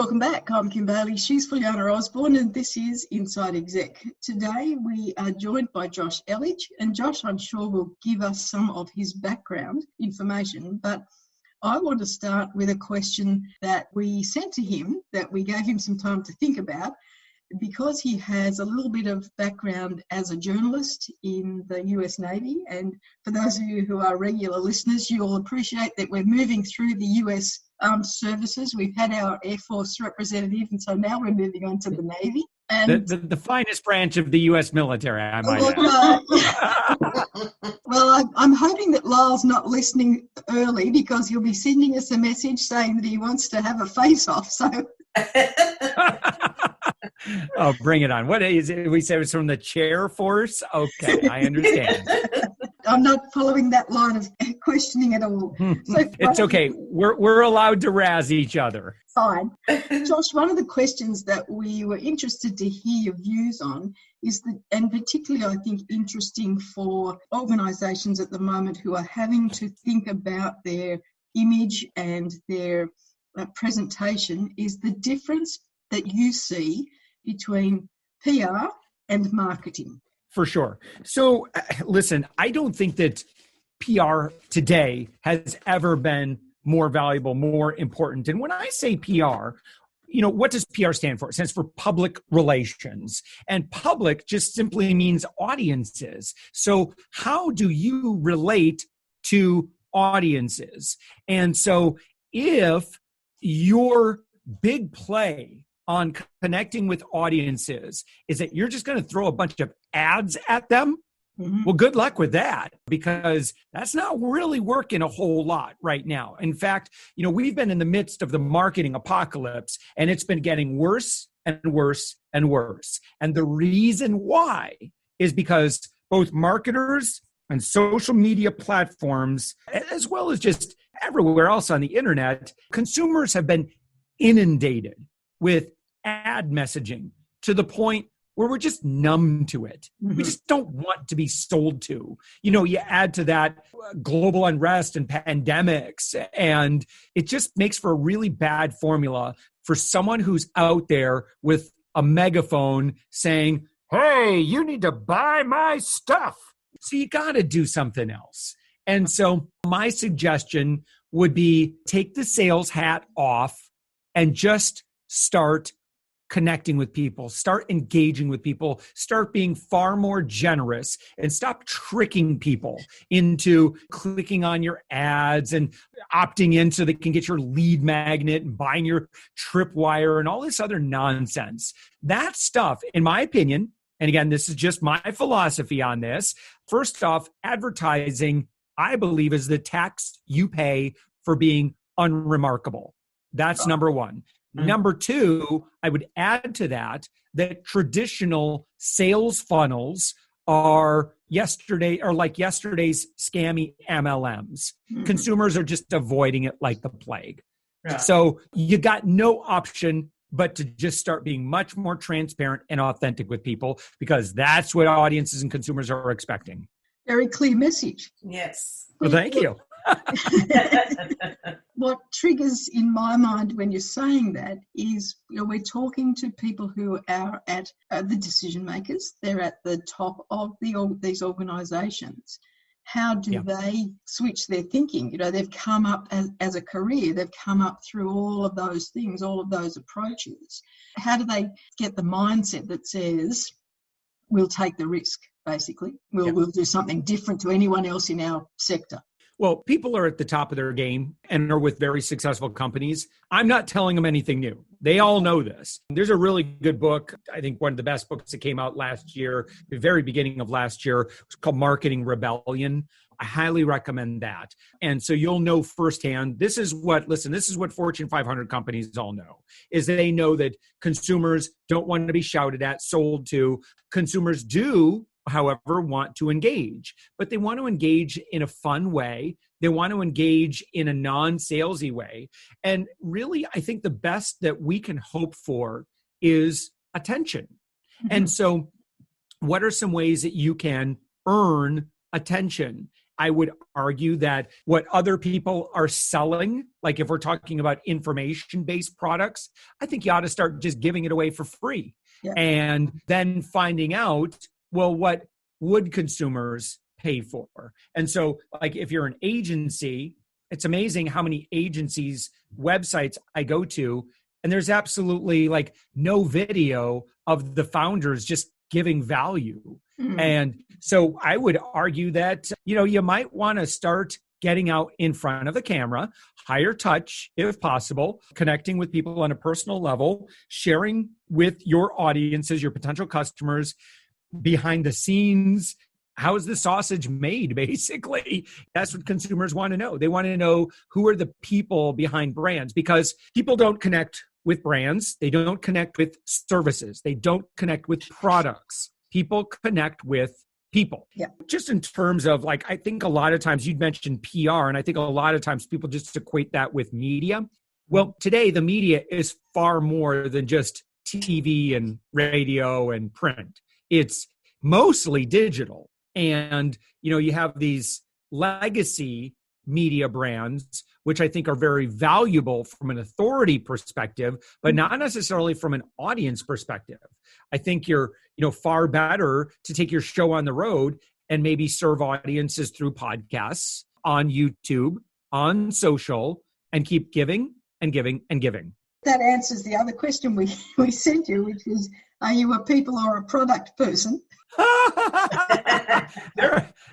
Welcome back. I'm Kim Bailey. She's Fulyana Osborne, and this is Inside Exec. Today we are joined by Josh Elledge, and Josh, I'm sure, will give us some of his background information, but I want to start with a question that we sent to him, that we gave him some time to think about, because he has a little bit of background as a journalist in the US Navy. And for those of you who are regular listeners, you'll appreciate that we're moving through the US Armed Services. We've had our Air Force representative, and so now we're moving on to the Navy. And the finest branch of the U.S. military, I might add. Well, I'm hoping that Lyle's not listening early, because he'll be sending us a message saying that he wants to have a face-off. So. Oh, bring it on. What is it? We said it was from the chair force? Okay, I understand. I'm not following that line of questioning at all. So, it's okay. We're allowed to razz each other. Fine. Josh, one of the questions that we were interested to hear your views on is that, and particularly I think interesting for organisations at the moment who are having to think about their image and their presentation, is the difference that you see between PR and marketing. For sure. So listen, I don't think that PR today has ever been more valuable, more important. And when I say PR, what does PR stand for? It stands for public relations. And public just simply means audiences. So how do you relate to audiences? And so if your big play on connecting with audiences is that you're just going to throw a bunch of ads at them, well, good luck with that, because that's not really working a whole lot right now. In fact, we've been in the midst of the marketing apocalypse, and it's been getting worse and worse and worse. And the reason why is because both marketers and social media platforms, as well as just everywhere else on the internet, consumers have been inundated with ad messaging to the point where we're just numb to it. We just don't want to be sold to. You add to that global unrest and pandemics, and it just makes for a really bad formula for someone who's out there with a megaphone saying, hey, you need to buy my stuff. So you got to do something else. And so my suggestion would be take the sales hat off and just start connecting with people, start engaging with people, start being far more generous, and stop tricking people into clicking on your ads and opting in so they can get your lead magnet and buying your tripwire and all this other nonsense. That stuff, in my opinion, and again, this is just my philosophy on this. First off, advertising, I believe, is the tax you pay for being unremarkable. That's number one. Number two, I would add to that traditional sales funnels are like yesterday's scammy MLMs. Consumers are just avoiding it like the plague. Yeah. So you got no option but to just start being much more transparent and authentic with people, because that's what audiences and consumers are expecting. Very clear message. Yes. Well, thank you. What triggers in my mind when you're saying that is, we're talking to people who are at the decision makers. They're at the top of these organisations. How do they switch their thinking? They've come up as a career. They've come up through all of those things, all of those approaches. How do they get the mindset that says, we'll take the risk, basically? We'll do something different to anyone else in our sector. Well, people are at the top of their game and are with very successful companies. I'm not telling them anything new. They all know this. There's a really good book, I think one of the best books that came out last year, the very beginning of last year. It's called Marketing Rebellion. I highly recommend that. And so you'll know firsthand, this is what Fortune 500 companies all know, is they know that consumers don't want to be shouted at, sold to. Consumers do, however, want to engage, but they want to engage in a fun way. They want to engage in a non-salesy way. And really, I think the best that we can hope for is attention. And so what are some ways that you can earn attention? I would argue that what other people are selling, like if we're talking about information-based products, I think you ought to start just giving it away for free. Yeah. And then finding out, well, what would consumers pay for? And so like if you're an agency, it's amazing how many agencies' websites I go to, and there's absolutely like no video of the founders just giving value. And so I would argue that, you might want to start getting out in front of the camera, higher touch if possible, connecting with people on a personal level, sharing with your audiences, your potential customers, behind the scenes. How is the sausage made, basically? That's what consumers want to know. They want to know who are the people behind brands, because people don't connect with brands. They don't connect with services. They don't connect with products. People connect with people. Yeah. Just in terms of like, I think a lot of times you'd mentioned PR, and I think a lot of times people just equate that with media. Well, today the media is far more than just TV and radio and print. It's mostly digital. And, you have these legacy media brands, which I think are very valuable from an authority perspective, but not necessarily from an audience perspective. I think you're, far better to take your show on the road and maybe serve audiences through podcasts, on YouTube, on social, and keep giving and giving and giving. That answers the other question we sent you, which is, are you a people or a product person?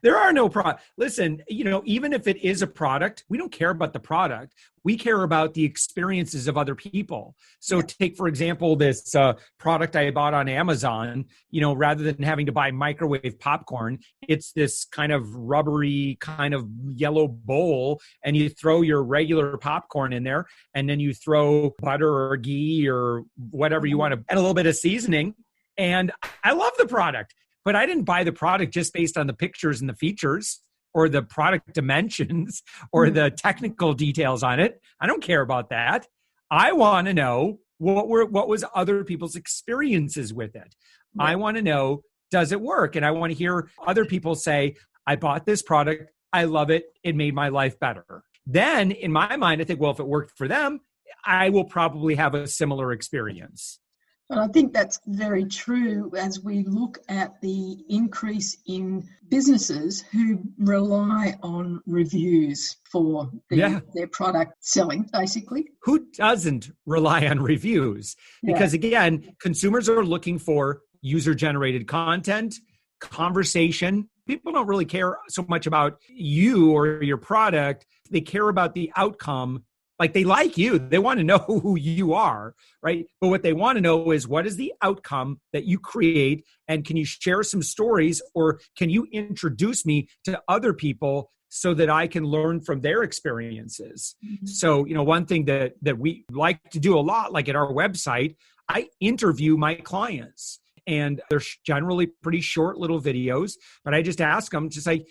There are no product. Listen, even if it is a product, we don't care about the product. We care about the experiences of other people. So take, for example, this product I bought on Amazon, rather than having to buy microwave popcorn, it's this kind of rubbery kind of yellow bowl, and you throw your regular popcorn in there, and then you throw butter or ghee or whatever you want to, and a little bit of seasoning. And I love the product. But I didn't buy the product just based on the pictures and the features or the product dimensions or the technical details on it. I don't care about that. I want to know what was other people's experiences with it. Yeah. I want to know, does it work? And I want to hear other people say, I bought this product. I love it. It made my life better. Then in my mind, I think, well, if it worked for them, I will probably have a similar experience. And I think that's very true as we look at the increase in businesses who rely on reviews for their product selling, basically. Who doesn't rely on reviews? Because again, consumers are looking for user-generated content, conversation. People don't really care so much about you or your product. They care about the outcome. Like they like you, they want to know who you are, right? But what they want to know is, what is the outcome that you create? And can you share some stories, or can you introduce me to other people so that I can learn from their experiences? Mm-hmm. So, one thing that we like to do a lot, like at our website, I interview my clients. And they're generally pretty short little videos, but I just ask them to say,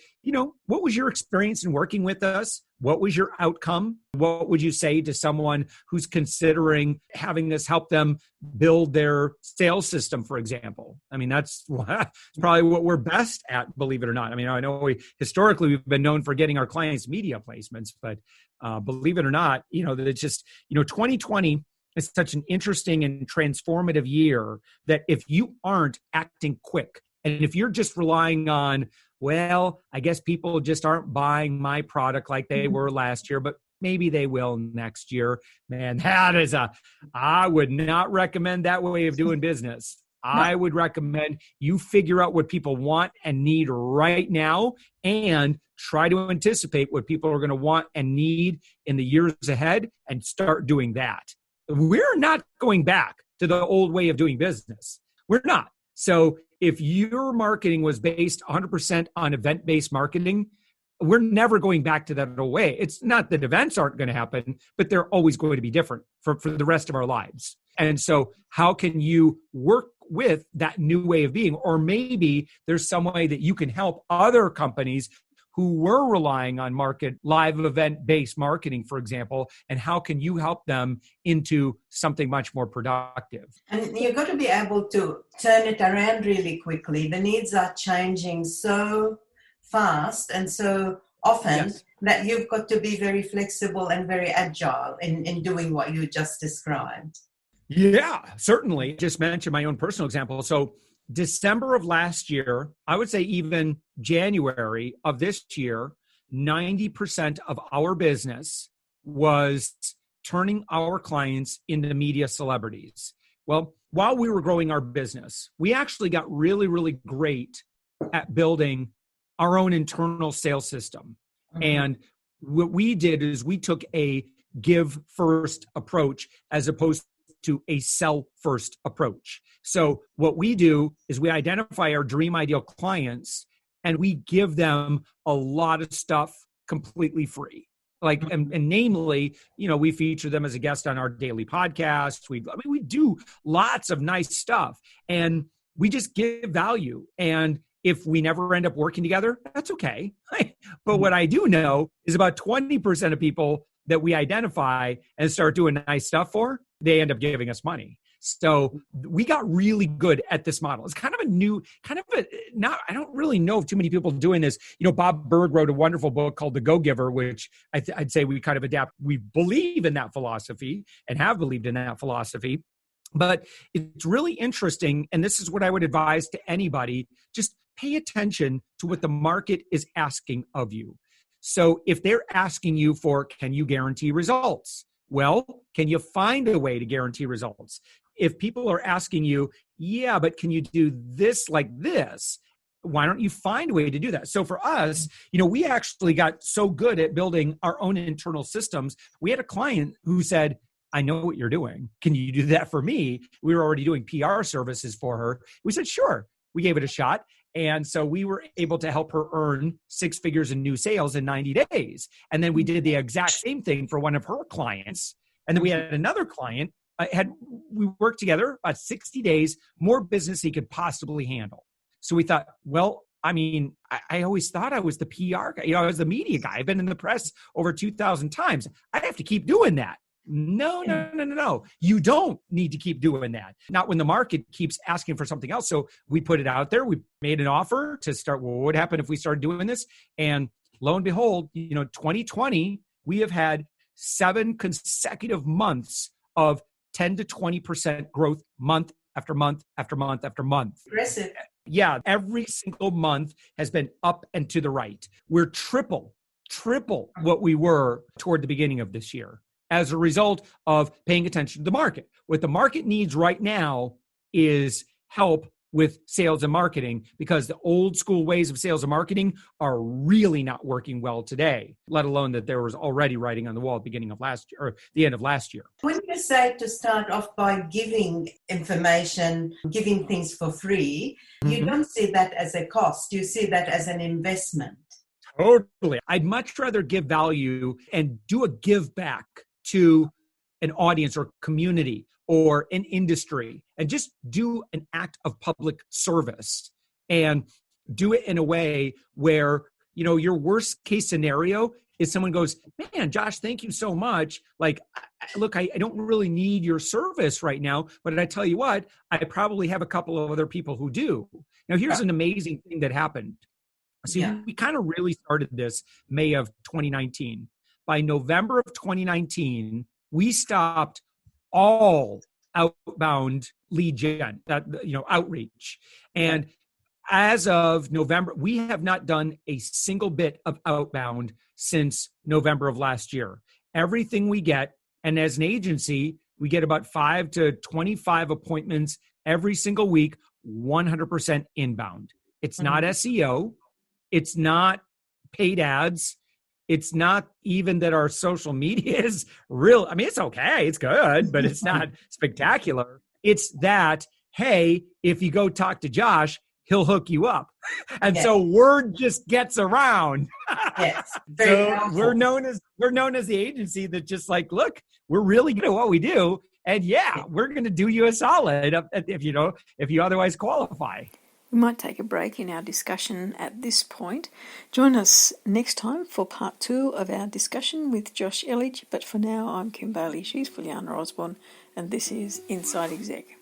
what was your experience in working with us? What was your outcome? What would you say to someone who's considering having us help them build their sales system, for example? I mean, that's probably what we're best at, believe it or not. I mean, I know historically we've been known for getting our clients media placements, but believe it or not, that it's just, 2020 is such an interesting and transformative year that if you aren't acting quick, and if you're just relying on, well, I guess people just aren't buying my product like they were last year, but maybe they will next year. Man, I would not recommend that way of doing business. I would recommend you figure out what people want and need right now and try to anticipate what people are going to want and need in the years ahead and start doing that. We're not going back to the old way of doing business. We're not. So if your marketing was based 100% on event-based marketing, we're never going back to that old way. It's not that events aren't going to happen, but they're always going to be different for the rest of our lives. And so how can you work with that new way of being? Or maybe there's some way that you can help other companies who were relying on live event-based marketing, for example, and how can you help them into something much more productive? And you've got to be able to turn it around really quickly. The needs are changing so fast and so often, Yes. that you've got to be very flexible and very agile in doing what you just described. Yeah, certainly. Just mentioned my own personal example. So December of last year, I would say even January of this year, 90% of our business was turning our clients into media celebrities. Well, while we were growing our business, we actually got really, really great at building our own internal sales system. Mhm. And what we did is we took a give first approach as opposed to a sell first approach. So what we do is we identify our dream ideal clients and we give them a lot of stuff completely free. Like, and namely, we feature them as a guest on our daily podcast. We do lots of nice stuff and we just give value. And if we never end up working together, that's okay. But what I do know is about 20% of people that we identify and start doing nice stuff for, they end up giving us money. So we got really good at this model. It's kind of I don't really know of too many people doing this. Bob Berg wrote a wonderful book called The Go-Giver, which I'd say we kind of adapt. We believe in that philosophy and have believed in that philosophy. But it's really interesting, and this is what I would advise to anybody, just pay attention to what the market is asking of you. So if they're asking you for, can you guarantee results? Well, can you find a way to guarantee results? If people are asking you, yeah, but can you do this like this? Why don't you find a way to do that? So for us, we actually got so good at building our own internal systems. We had a client who said, I know what you're doing. Can you do that for me? We were already doing PR services for her. We said, sure. We gave it a shot. And so we were able to help her earn 6 figures in new sales in 90 days. And then we did the exact same thing for one of her clients. And then we had another client, we worked together about 60 days, more business he could possibly handle. So we thought, well, I always thought I was the PR guy. I was the media guy. I've been in the press over 2,000 times. I have to keep doing that. No. You don't need to keep doing that. Not when the market keeps asking for something else. So we put it out there. We made an offer to start. Well, what would happen if we started doing this? And lo and behold, 2020, we have had 7 consecutive months of 10 to 20% growth month after month after month after month. Impressive. Yeah, every single month has been up and to the right. We're triple what we were toward the beginning of this year as a result of paying attention to the market. What the market needs right now is help with sales and marketing, because the old school ways of sales and marketing are really not working well today, let alone that there was already writing on the wall at the beginning of last year or the end of last year. When you say to start off by giving information, giving things for free, you don't see that as a cost. You see that as an investment. Totally. I'd much rather give value and do a give back to an audience or community or an industry and just do an act of public service and do it in a way where, your worst case scenario is someone goes, man, Josh, thank you so much. Like, look, I don't really need your service right now, but I tell you what, I probably have a couple of other people who do. Now, here's an amazing thing that happened. See, we kind of really started this May of 2019. By November of 2019, we stopped all outbound lead gen, outreach. And as of November, we have not done a single bit of outbound since November of last year. Everything we get, and as an agency, we get about 5 to 25 appointments every single week, 100% inbound. It's not SEO. It's not paid ads. It's not even that our social media is real. It's okay. It's good, but it's not spectacular. It's that, hey, if you go talk to Josh, he'll hook you up. And so word just gets around. Yes. Very powerful. We're known as the agency that just like, look, we're really good at what we do. And we're going to do you a solid if you otherwise qualify. We might take a break in our discussion at this point. Join us next time for part 2 of our discussion with Josh Elledge. But for now, I'm Kim Bailey. She's Fulyana Osborne, and this is Inside Exec.